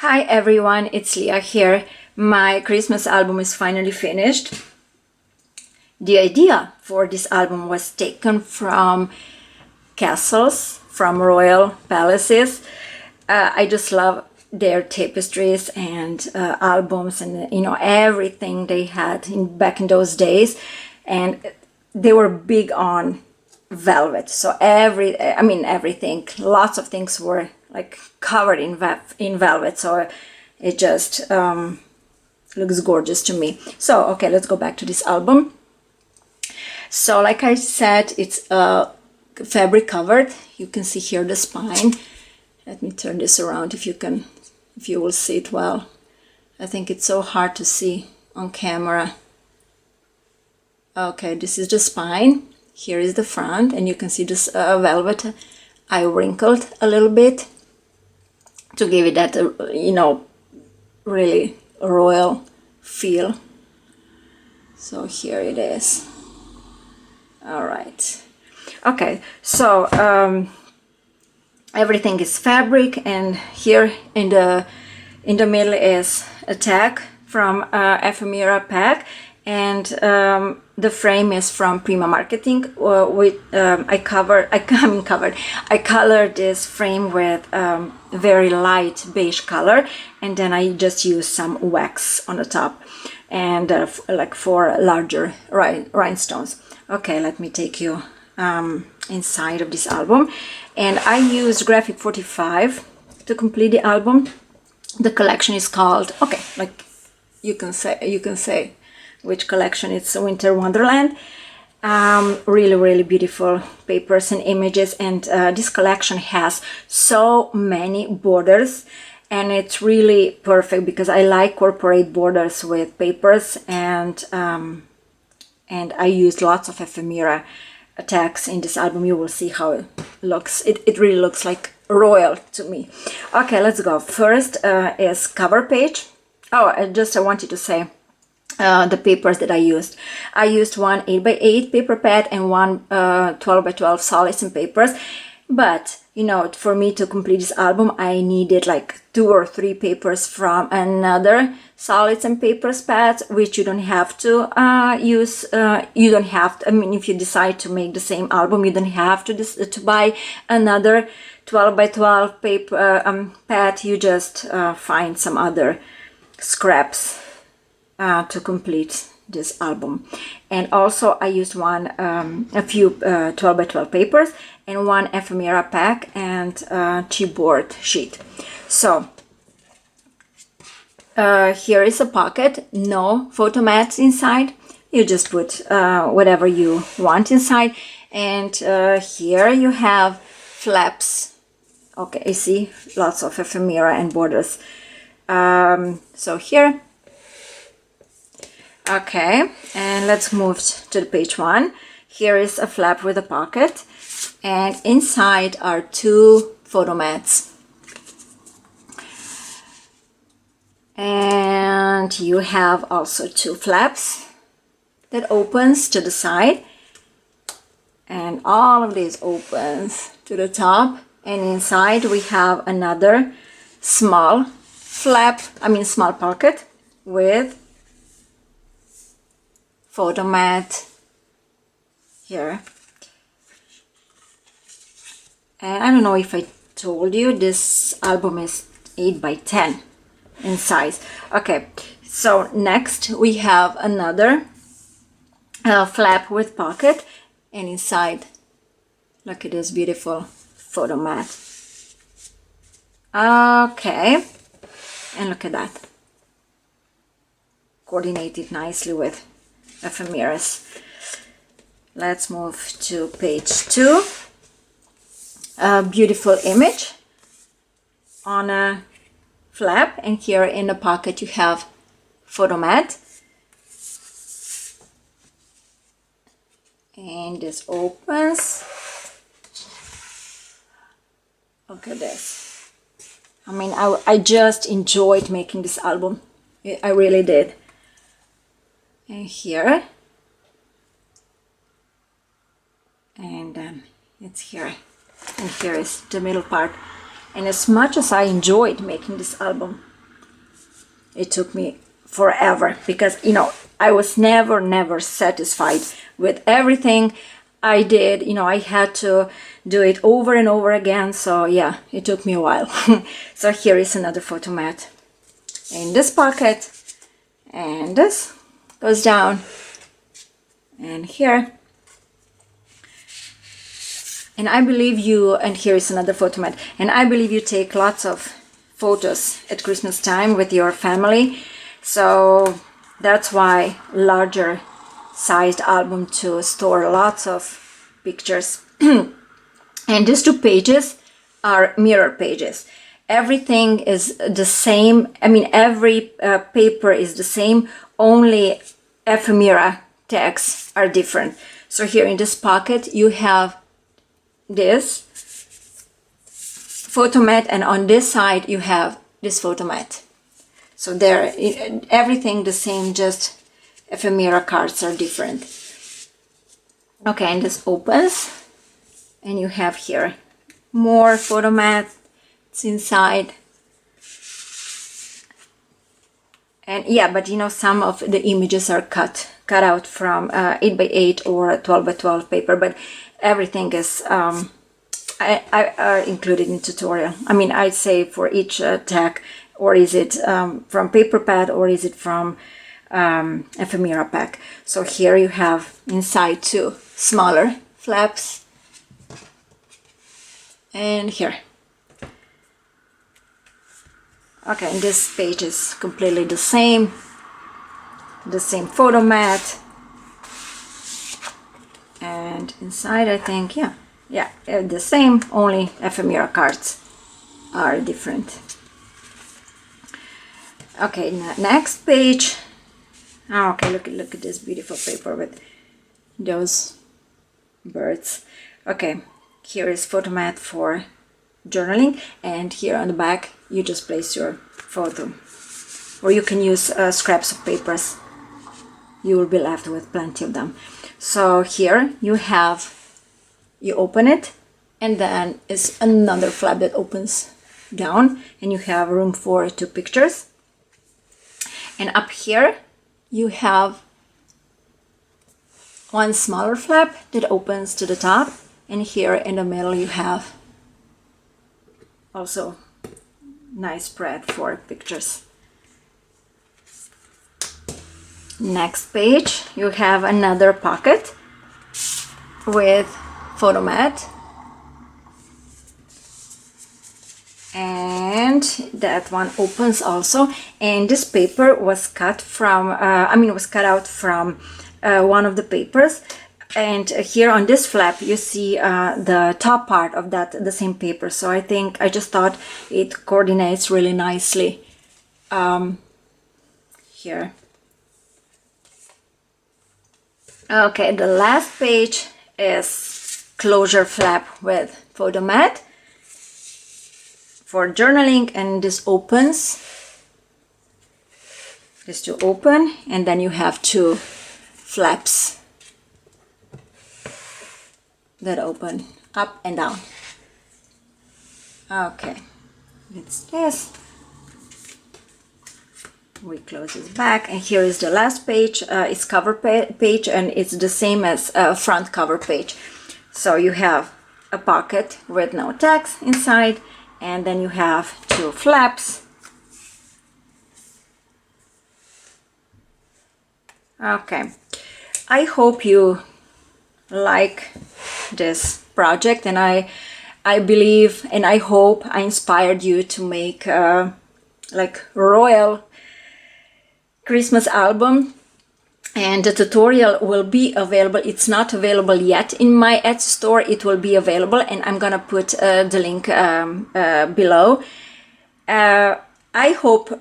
Hi everyone, it's Leah here. My Christmas album is finally finished. The idea for this album was taken from castles, from royal palaces. I just love their tapestries and albums and everything they had back in those days, and they were big on velvet. So everything, lots of things were like covered in velvet. So it just looks gorgeous to me. So okay, let's go back to this album. So like I said, it's fabric covered. You can see here the spine. Let me turn this around if you will see it well. I think it's so hard to see on camera. Okay, this is the spine. Here is the front, and you can see this velvet. I wrinkled a little bit to give it that, really royal feel. So here it is. All right. Okay, so everything is fabric, and here in the middle is a tag from ephemera pack, and the frame is from Prima Marketing. I colored this frame with very light beige color, and then I just used some wax on the top, and like for larger rhinestones. Okay, let me take you inside of this album, and I used Graphic 45 to complete the album. The collection is called, okay, like you can say which collection. It's Winter Wonderland. Really beautiful papers and images, and this collection has so many borders, and it's really perfect because I like corporate borders with papers, and I used lots of ephemera tags in this album. You will see how it looks. It really looks like royal to me. Okay, let's go. First is cover page. Oh, I wanted to say the papers that I used. I used one 8x8 paper pad and one 12x12 solids and papers. But for me to complete this album, I needed like 2 or 3 papers from another solids and papers pads, which you don't have to use. You don't have to, if you decide to make the same album, you don't have to buy another 12x12 paper pad. You just find some other scraps to complete this album. And also I used a few 12x12 papers and one ephemera pack and chipboard sheet. So here is a pocket, no photo mats inside. You just put whatever you want inside, and here you have flaps. Okay, I see lots of ephemera and borders. So here. Okay, and let's move to the page 1. Here is a flap with a pocket, and inside are 2 photo mats. And you have also 2 flaps that opens to the side, and all of these opens to the top, and inside we have another small small pocket with photo mat here. And I don't know if I told you, this album is 8x10 in size. Okay, so next we have another flap with pocket, and inside, look at this beautiful photo mat. Okay, and look at that, coordinated nicely with ephemeras. Let's move to page 2. A beautiful image on a flap, and here in the pocket you have photo mat, and this opens. Look at this. I just enjoyed making this album. I really did. And here, and it's here, and here is the middle part. And as much as I enjoyed making this album, it took me forever, because I was never satisfied with everything I did. I had to do it over and over again, so yeah, it took me a while. So here is another photo mat in this pocket, and this goes down, and here. And I believe and here is another photo mat, and I believe you take lots of photos at Christmas time with your family, so that's why larger sized album to store lots of pictures. And these 2 pages are mirror pages. Everything is the same. I mean, every paper is the same, only ephemera tags are different. So here in this pocket you have this photo mat, and on this side you have this photo mat. So there, everything the same, just ephemera cards are different. Okay, and this opens, and you have here more photo mats inside. And yeah, but some of the images are cut out from 8x8 or 12x12 paper, but everything is are included in tutorial. I mean, I'd say for each tag, or is it from paper pad, or is it from ephemera pack. So here you have inside 2 smaller flaps, and here. Okay, and this page is completely the same photo mat, and inside I think the same, only ephemera cards are different. Okay, next page. Oh, okay, look at this beautiful paper with those birds. Okay, here is photo mat for journaling, and here on the back you just place your photo, or you can use scraps of papers. You will be left with plenty of them. So here you open it, and then is another flap that opens down, and you have room for 2 pictures. And up here you have 1 smaller flap that opens to the top, and here in the middle you have also nice spread for pictures. Next page you have another pocket with photo mat, and that one opens also, and this paper was cut from was cut out from one of the papers. And here on this flap you see the top part of the same paper, so I just thought it coordinates really nicely here. Okay, the last page is closure flap with photo mat for journaling, and this opens, just to open, and then you have 2 flaps that open up and down. Okay, it's this. We close this back, and here is the last page. It's cover page, and it's the same as front cover page. So you have a pocket with no text inside, and then you have 2 flaps. Okay, I hope you like this project, and I believe and I hope I inspired you to make like royal Christmas album. And the tutorial will be available. It's not available yet in my Etsy store. It will be available, and I'm gonna put the link below. I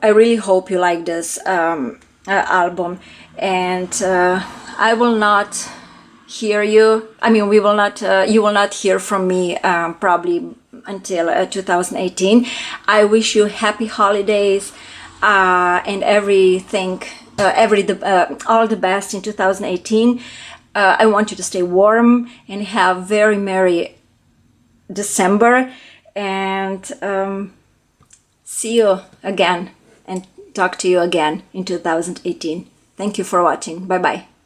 really hope you like this album, and I will not hear you. I mean, we will not. You will not hear from me probably until 2018. I wish you happy holidays and everything. All the best in 2018. I want you to stay warm and have very merry December, and see you again, and talk to you again in 2018. Thank you for watching. Bye bye.